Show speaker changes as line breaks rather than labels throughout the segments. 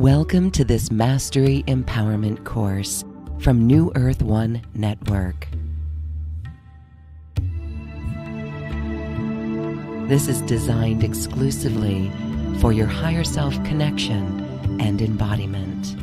Welcome to this Mastery Empowerment course from New Earth One Network. This is designed exclusively for your higher self connection and embodiment.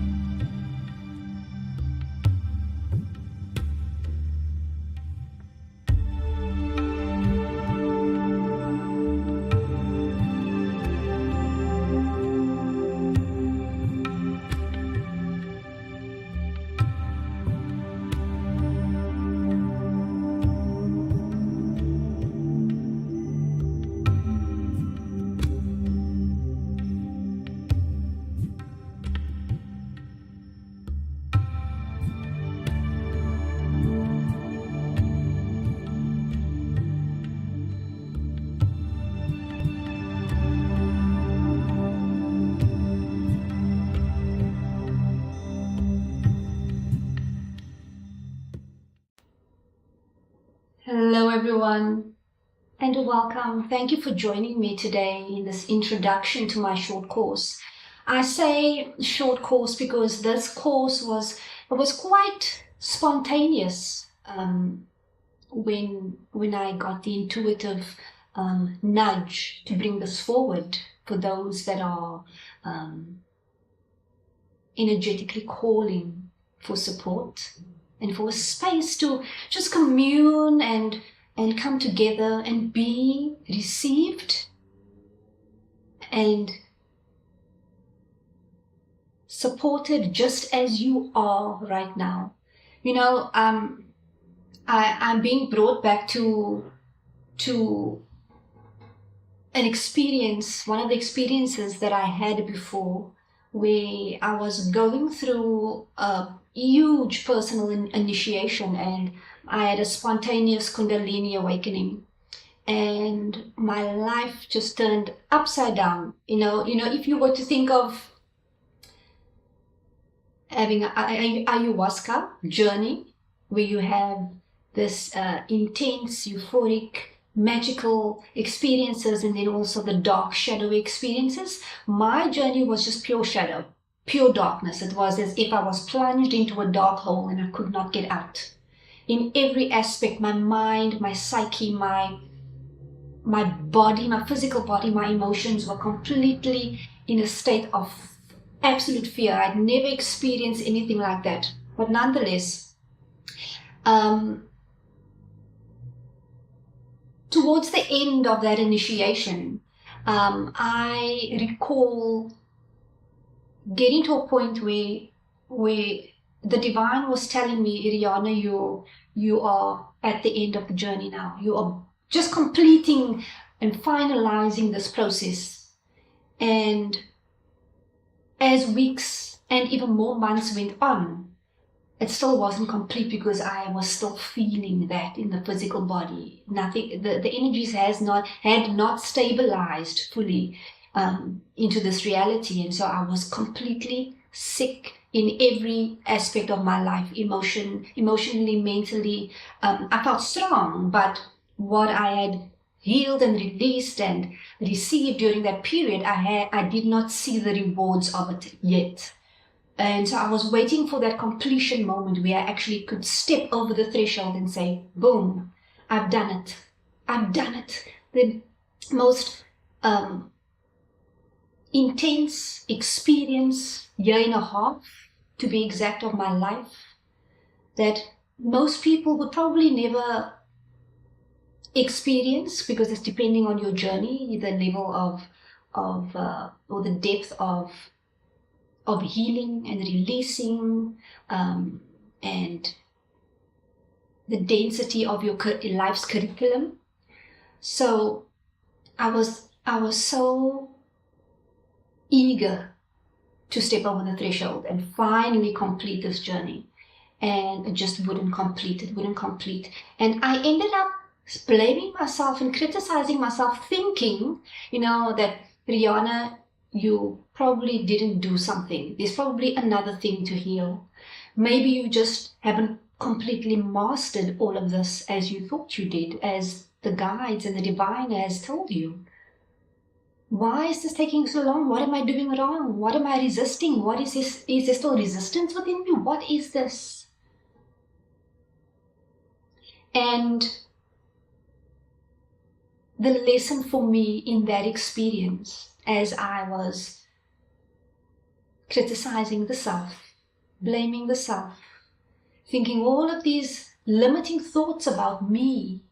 Hello everyone and welcome. Thank you for joining me today in this introduction to my short course. I say short course because this course was quite spontaneous when I got the intuitive nudge to bring this forward for those that are energetically calling for support and for a space to just commune and come together and be received and supported just as you are right now. You know, I'm being brought back to an experience, one of the experiences that I had before, where I was going through a huge personal initiation and I had a spontaneous Kundalini awakening and my life just turned upside down. You know, if you were to think of having an ayahuasca journey where you have this intense, euphoric, magical experiences and then also the dark, shadowy experiences, my journey was just pure shadow. Pure darkness. It was as if I was plunged into a dark hole and I could not get out. In every aspect, my mind, my psyche, my body, my physical body, my emotions were completely in a state of absolute fear. I'd never experienced anything like that. But nonetheless, towards the end of that initiation, I recall getting to a point where the divine was telling me, Riana, you are at the end of the journey now. You are just completing and finalizing this process. And as weeks and even more months went on, it still wasn't complete because I was still feeling that in the physical body. Nothing, the energies had not stabilized fully into this reality, and so I was completely sick in every aspect of my life, emotionally, mentally. I felt strong, but what I had healed and released and received during that period, I did not see the rewards of it yet. And so I was waiting for that completion moment where I actually could step over the threshold and say, boom, I've done it. I've done it. The most intense experience, year and a half to be exact, of my life, that most people would probably never experience, because it's depending on your journey, the level or the depth of healing and releasing, and the density of your life's curriculum. So I was so eager to step over the threshold and finally complete this journey, and it just wouldn't complete. And I ended up blaming myself and criticizing myself, thinking, that Riana, you probably didn't do something. There's probably another thing to heal. Maybe you just haven't completely mastered all of this as you thought you did, as the guides and the divine has told you. Why is this taking so long? What am I doing wrong? What am I resisting? What is this? Is there still resistance within me? What is this? And the lesson for me in that experience, as I was criticizing the self, blaming the self, thinking all of these limiting thoughts about me,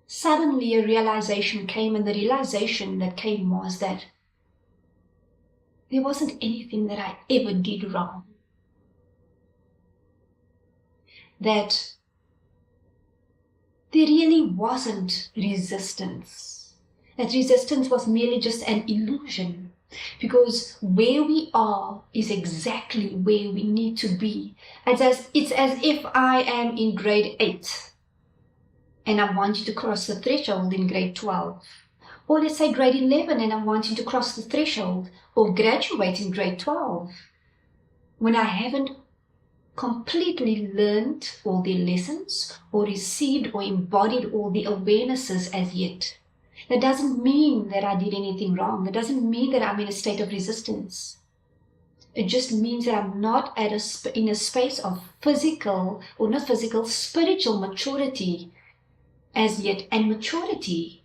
suddenly a realization came, and the realization that came was that there wasn't anything that I ever did wrong. That there really wasn't resistance. That resistance was merely just an illusion. Because where we are is exactly where we need to be. It's as if I am in grade 8 and I want you to cross the threshold in grade 12. Or let's say grade 11 and I want you to cross the threshold or graduate in grade 12. When I haven't completely learned all the lessons or received or embodied all the awarenesses as yet. That doesn't mean that I did anything wrong. That doesn't mean that I'm in a state of resistance. It just means that I'm not in a space of spiritual maturity as yet. And maturity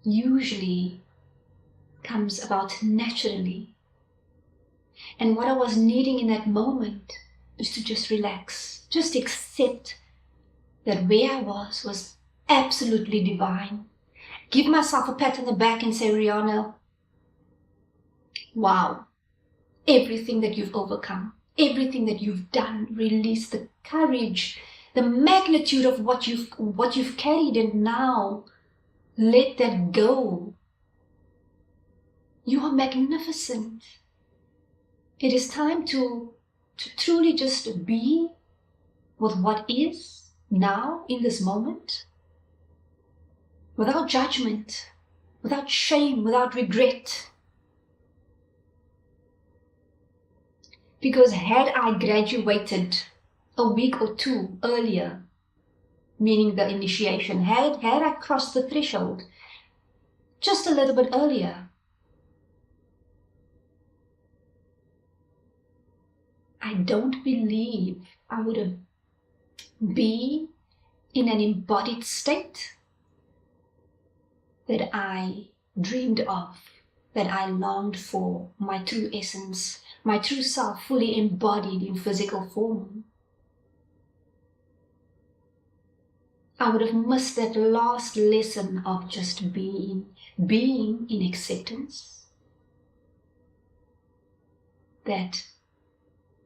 usually comes about naturally. And what I was needing in that moment is to just relax, just accept that where I was absolutely divine. Give myself a pat on the back and say, Riana, wow, everything that you've overcome, everything that you've done, release the courage, the magnitude of what you've carried, and now let that go. You are magnificent. It is time to truly just be with what is now in this moment, without judgment, without shame, without regret. Because had I graduated a week or two earlier, meaning the initiation, had I crossed the threshold just a little bit earlier, I don't believe I would have been in an embodied state that I dreamed of, that I longed for, my true essence, my true self fully embodied in physical form. I would have missed that last lesson of just being in acceptance. That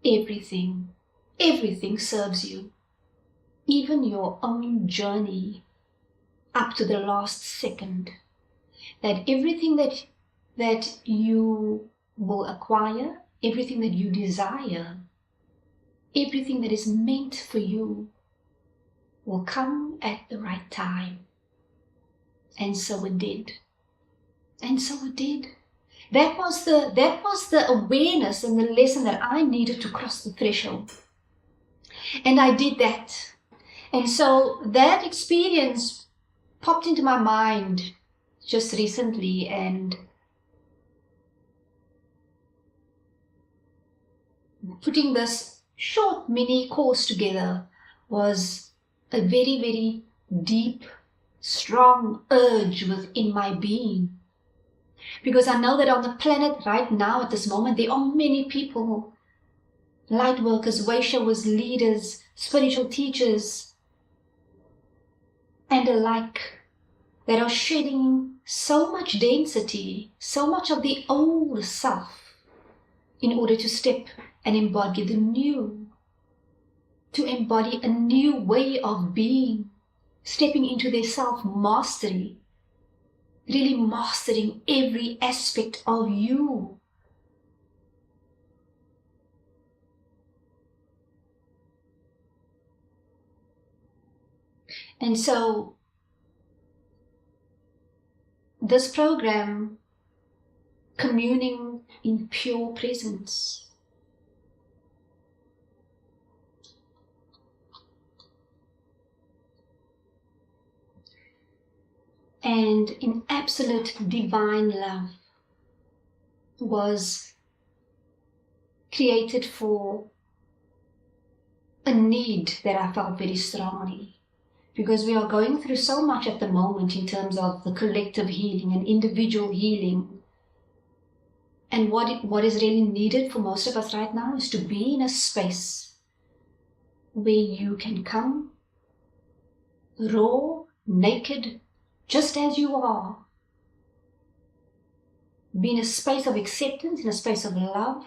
everything serves you, even your own journey up to the last second. That everything that you will acquire, everything that you desire, everything that is meant for you will come at the right time. And so it did. And so it did. That was the awareness and the lesson that I needed to cross the threshold. And I did that. And so that experience popped into my mind just recently, and putting this short mini course together was a very, very deep, strong urge within my being. Because I know that on the planet right now, at this moment, there are many people, light workers, way showers, leaders, spiritual teachers, and alike, that are shedding so much density, so much of the old self, in order to step and embody the new, to embody a new way of being, stepping into their self-mastery, really mastering every aspect of you. And so this program, Communing in Pure Presence, and in absolute divine love was created for a need that I felt very strongly. Because we are going through so much at the moment in terms of the collective healing and individual healing. And what is really needed for most of us right now is to be in a space where you can come raw, naked, just as you are. Be in a space of acceptance, in a space of love,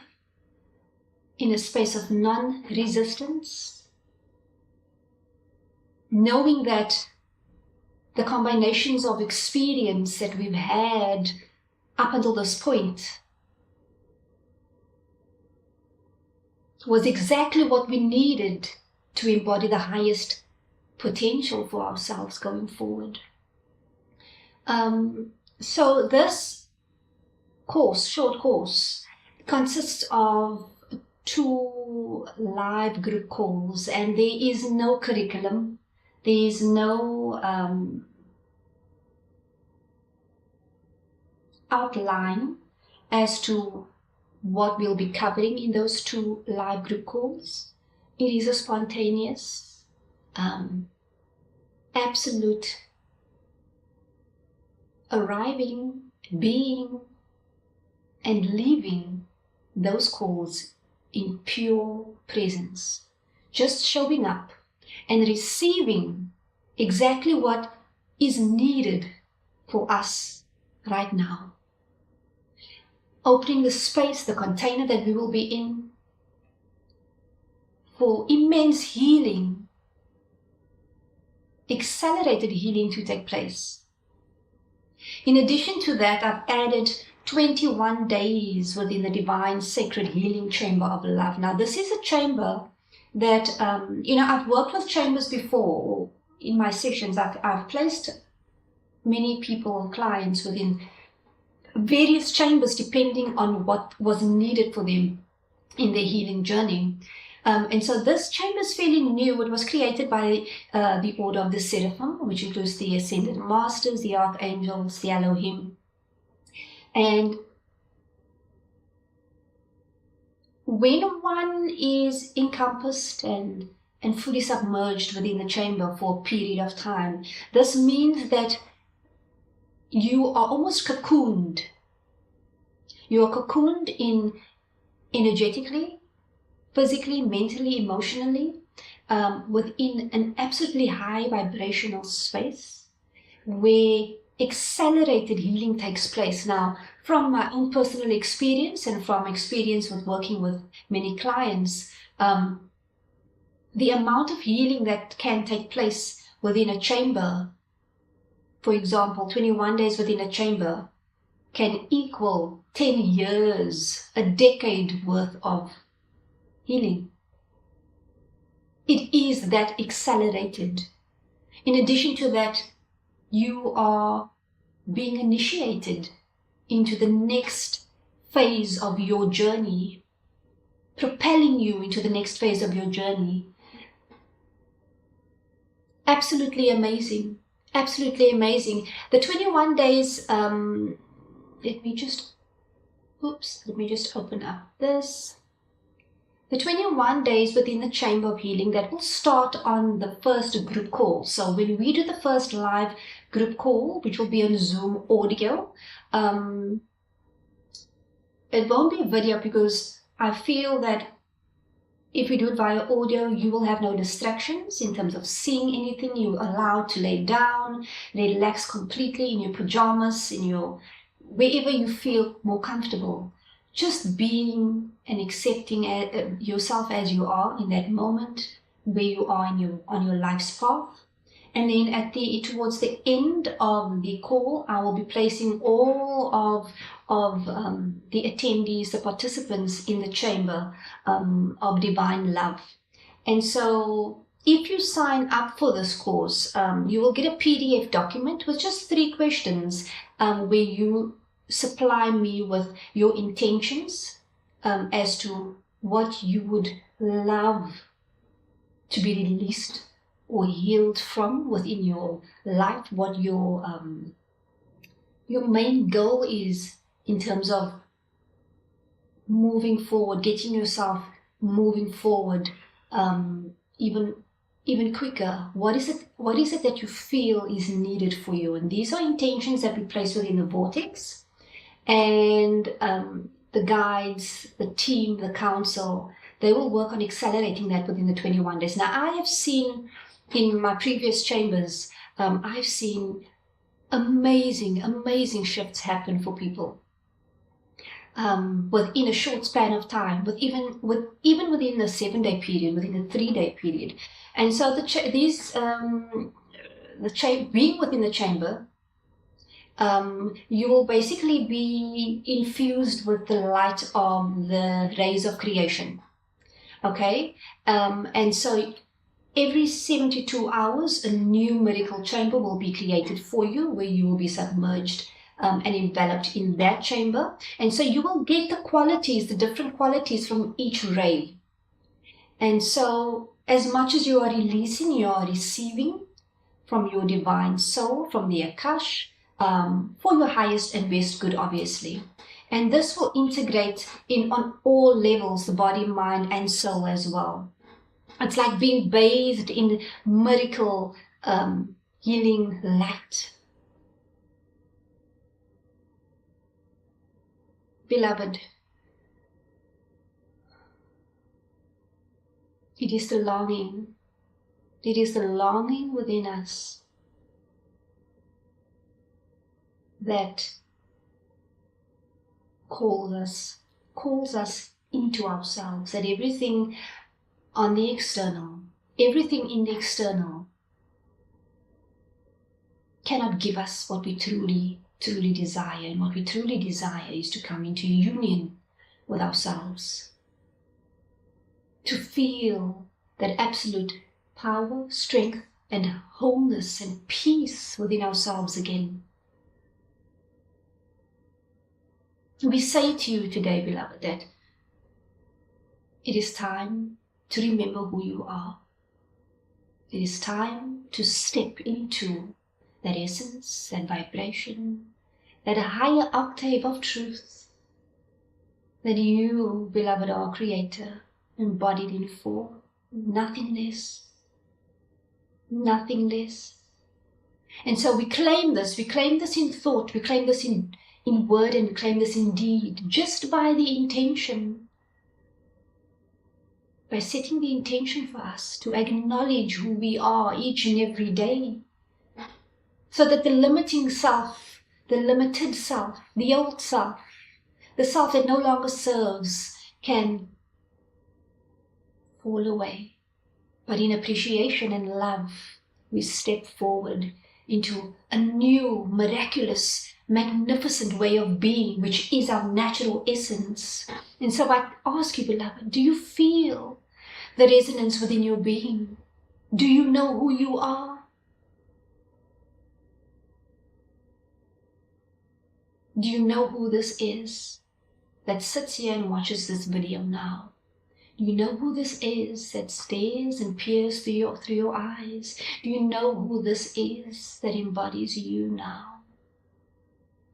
in a space of non-resistance, knowing that the combinations of experience that we've had up until this point was exactly what we needed to embody the highest potential for ourselves going forward. So this short course, consists of 2 live group calls, and there is no curriculum. There is no outline as to what we'll be covering in those 2 live group calls. It is a spontaneous, absolute arriving, being, and leaving those calls in pure presence. Just showing up and receiving exactly what is needed for us right now. Opening the space, the container that we will be in, for immense healing, accelerated healing to take place. In addition to that, I've added 21 days within the Divine Sacred Healing Chamber of Love. Now, this is a chamber that, I've worked with chambers before. In my sessions, I've placed many people, clients, within various chambers depending on what was needed for them in their healing journey. And so this chamber is fairly new. It was created by the Order of the Seraphim, which includes the Ascended Masters, the Archangels, the Elohim. And when one is encompassed and fully submerged within the chamber for a period of time, this means that you are almost cocooned. You are cocooned in energetically, physically, mentally, emotionally, within an absolutely high vibrational space where accelerated healing takes place. Now, from my own personal experience and from experience with working with many clients, the amount of healing that can take place within a chamber, for example, 21 days within a chamber, can equal 10 years, a decade worth of healing. It is that accelerated. In addition to that, you are being initiated into the next phase of your journey, propelling you into the next phase of your journey. Absolutely amazing. Absolutely amazing. The 21 days, let me just open up this. The 21 days within the Chamber of Healing, that will start on the first group call. So when we do the first live group call, which will be on Zoom audio, it won't be video because I feel that if we do it via audio, you will have no distractions in terms of seeing anything. You're allowed to lay down, relax completely in your pajamas, in your wherever you feel more comfortable. Just being and accepting yourself as you are in that moment where you are on your life's path. And then towards the end of the call, I will be placing all of the attendees, the participants in the chamber of divine love. And so if you sign up for this course, you will get a PDF document with just 3 questions where you supply me with your intentions as to what you would love to be released or healed from within your life, what your your main goal is in terms of moving forward, getting yourself moving forward, even quicker. What is it that you feel is needed for you? And these are intentions that we place within the vortex, and the guides, the team, the council, they will work on accelerating that within the 21 days. Now, I have seen in my previous chambers, I've seen amazing shifts happen for people within a short span of time, even within a 7-day period, within a 3-day period. And so being within the chamber, you will basically be infused with the light of the rays of creation. Okay, and so every 72 hours, a new miracle chamber will be created for you, where you will be submerged and enveloped in that chamber. And so you will get the different qualities from each ray. And so as much as you are releasing, you are receiving from your divine soul, from the Akash, for your highest and best good, obviously. And this will integrate on all levels, the body, mind, and soul as well. It's like being bathed in miracle, healing light. Beloved, it is the longing within us that calls us into ourselves, that everything in the external cannot give us what we truly desire. And what we truly desire is to come into union with ourselves, to feel that absolute power, strength, and wholeness and peace within ourselves again. We say to you today, beloved, that it is time to remember who you are. It is time to step into that essence, that vibration, that higher octave of truth, that you, beloved, are Creator, embodied in form, nothing less. Nothing less. And so we claim this in thought, we claim this in word, and we claim this in deed, just by the intention, by setting the intention for us to acknowledge who we are each and every day, so that the limiting self, the limited self, the old self, the self that no longer serves, can fall away. But in appreciation and love, we step forward into a new, miraculous, magnificent way of being, which is our natural essence. And so I ask you, beloved, do you feel the resonance within your being? Do you know who you are? Do you know who this is that sits here and watches this video now? Do you know who this is that stares and peers through your eyes? Do you know who this is that embodies you now?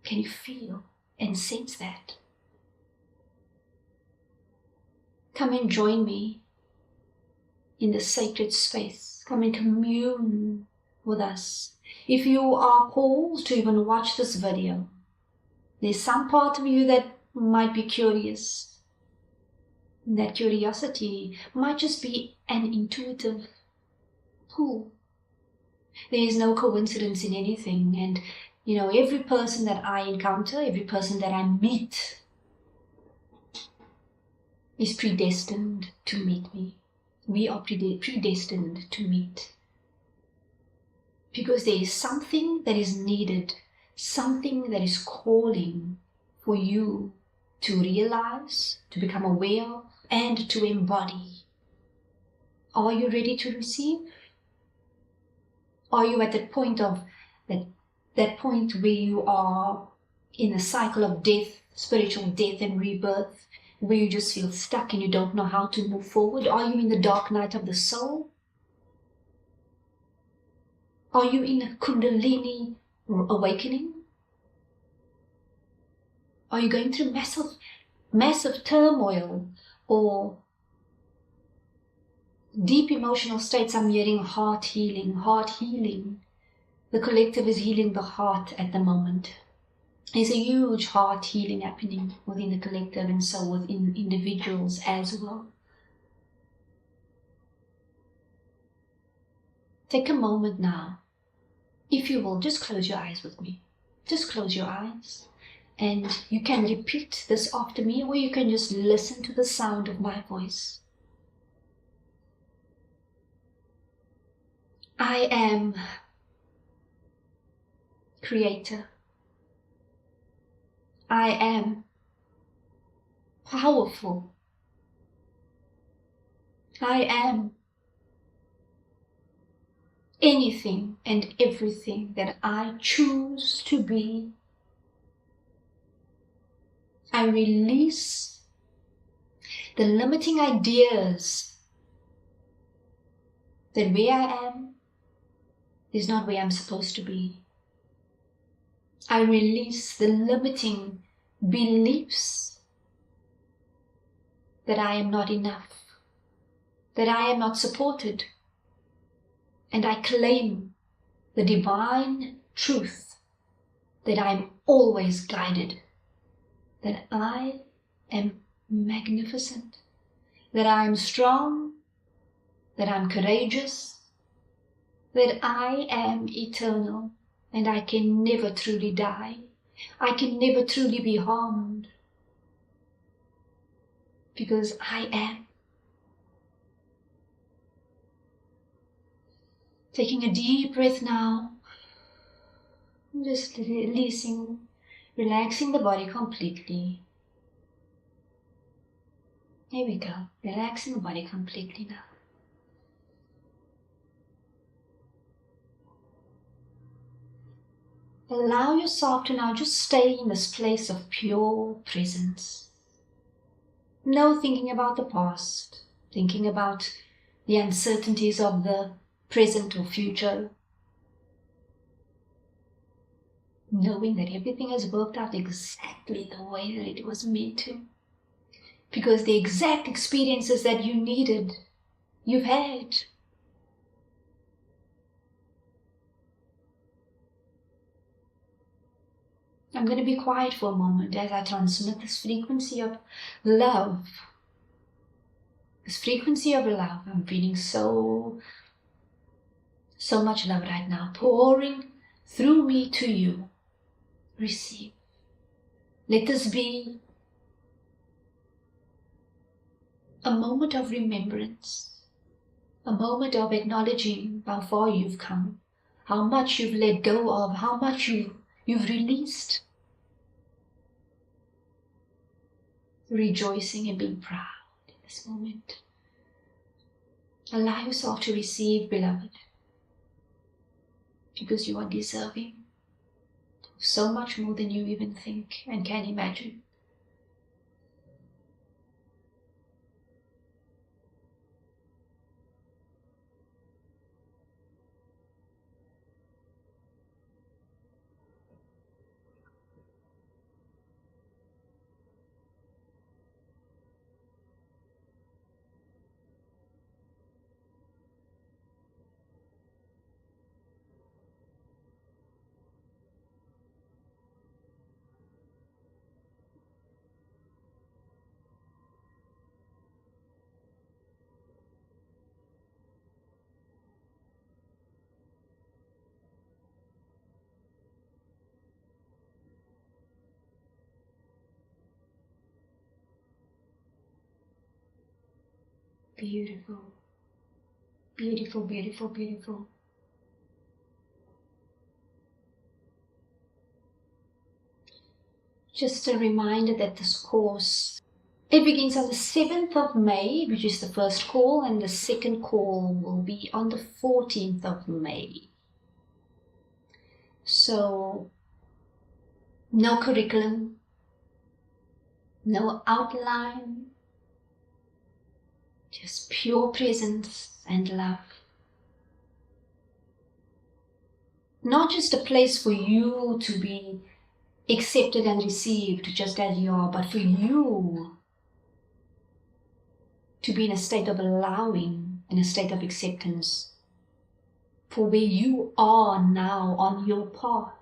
Can you feel and sense that? Come and join me in the sacred space. Come and commune with us. If you are called to even watch this video, there's some part of you that might be curious. That curiosity might just be an intuitive pull. There is no coincidence in anything. And, every person that I encounter, every person that I meet is predestined to meet me. We are predestined to meet. Because there is something that is needed, something that is calling for you to realize, to become aware of, and to embody. Are you ready to receive? Are you at that point that point where you are in a cycle of death, spiritual death and rebirth, where you just feel stuck and you don't know how to move forward? Are you in the dark night of the soul? Are you in a Kundalini awakening? Are you going through massive turmoil or deep emotional states? I'm hearing heart healing, heart healing. The collective is healing the heart at the moment. There's a huge heart healing happening within the collective and so within individuals as well. Take a moment now. If you will, just close your eyes with me. Just close your eyes. And you can repeat this after me, or you can just listen to the sound of my voice. I am creator. I am powerful. I am anything and everything that I choose to be. I release the limiting ideas that where I am is not where I'm supposed to be. I release the limiting beliefs that I am not enough, that I am not supported, and I claim the divine truth that I am always guided, that I am magnificent, that I am strong, that I'm courageous, that I am eternal, and I can never truly die. I can never truly be harmed, because I am. Taking a deep breath now, just releasing, relaxing the body completely. There we go, relaxing the body completely now. Allow yourself to now just stay in this place of pure presence. No thinking about the past, thinking about the uncertainties of the present or future. Knowing that everything has worked out exactly the way that it was meant to. Because the exact experiences that you needed, you've had. I'm going to be quiet for a moment as I transmit this frequency of love. This frequency of love. I'm feeling so much love right now, pouring through me to you. Receive. Let this be a moment of remembrance, a moment of acknowledging how far you've come, how much you've let go of, how much you've released. Rejoicing and being proud in this moment. Allow yourself to receive, beloved, because you are deserving of so much more than you even think and can imagine. Beautiful, beautiful, beautiful, beautiful. Just a reminder that this course, it begins on the 7th of May, which is the first call, and the second call will be on the 14th of May. So, no curriculum, no outline, just pure presence and love. Not just a place for you to be accepted and received just as you are, but for you to be in a state of allowing, in a state of acceptance for where you are now on your path.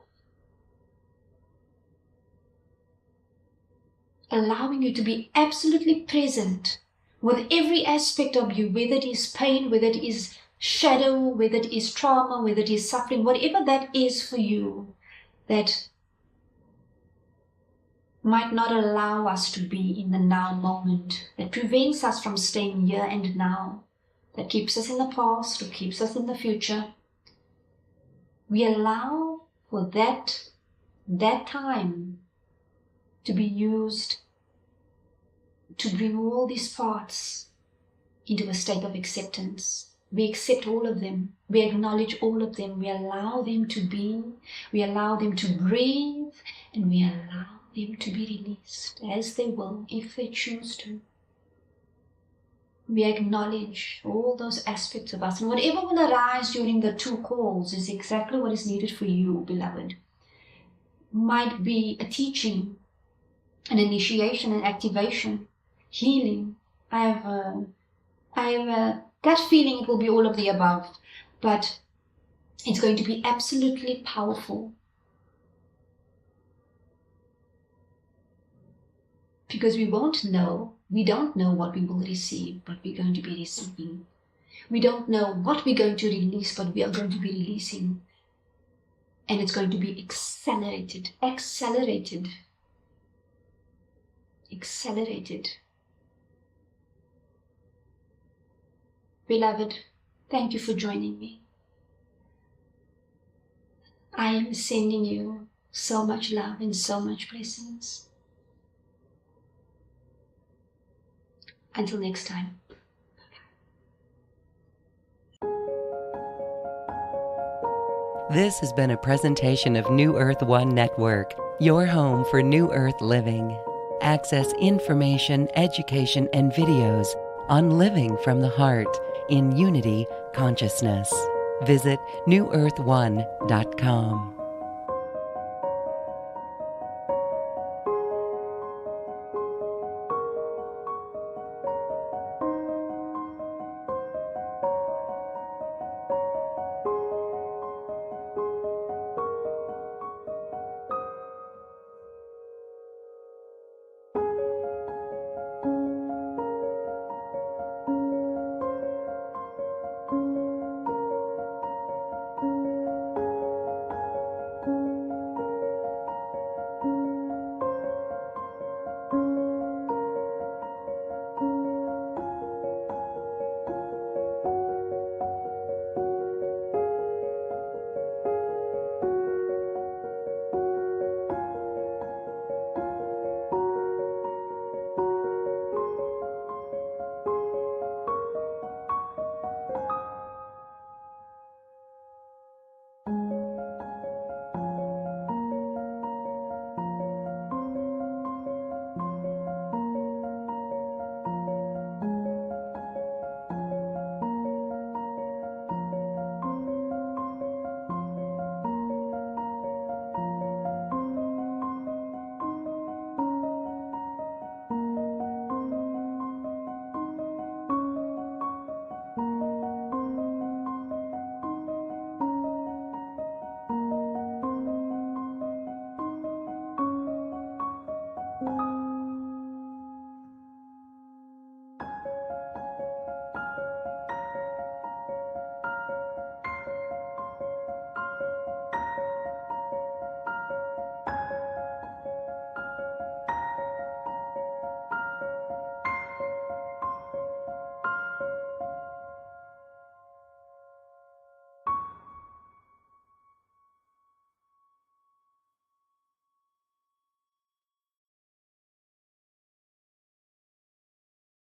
Allowing you to be absolutely present with every aspect of you, whether it is pain, whether it is shadow, whether it is trauma, whether it is suffering, whatever that is for you, that might not allow us to be in the now moment, that prevents us from staying here and now, that keeps us in the past or keeps us in the future. We allow for that time to be used to bring all these parts into a state of acceptance. We accept all of them. We acknowledge all of them. We allow them to be. We allow them to breathe. And we allow them to be released as they will, if they choose to. We acknowledge all those aspects of us. And whatever will arise during the 2 calls is exactly what is needed for you, beloved. Might be a teaching, an initiation, an activation, healing. I have a gut feeling it will be all of the above, but it's going to be absolutely powerful. Because we don't know what we will receive, but we're going to be receiving. We don't know what we're going to release, but we are going to be releasing. And it's going to be accelerated. Beloved, thank you for joining me. I am sending you so much love and so much blessings. Until next time.
This has been a presentation of New Earth One Network, your home for New Earth living. Access information, education, and videos on living from the heart in unity consciousness. Visit newearth1.com.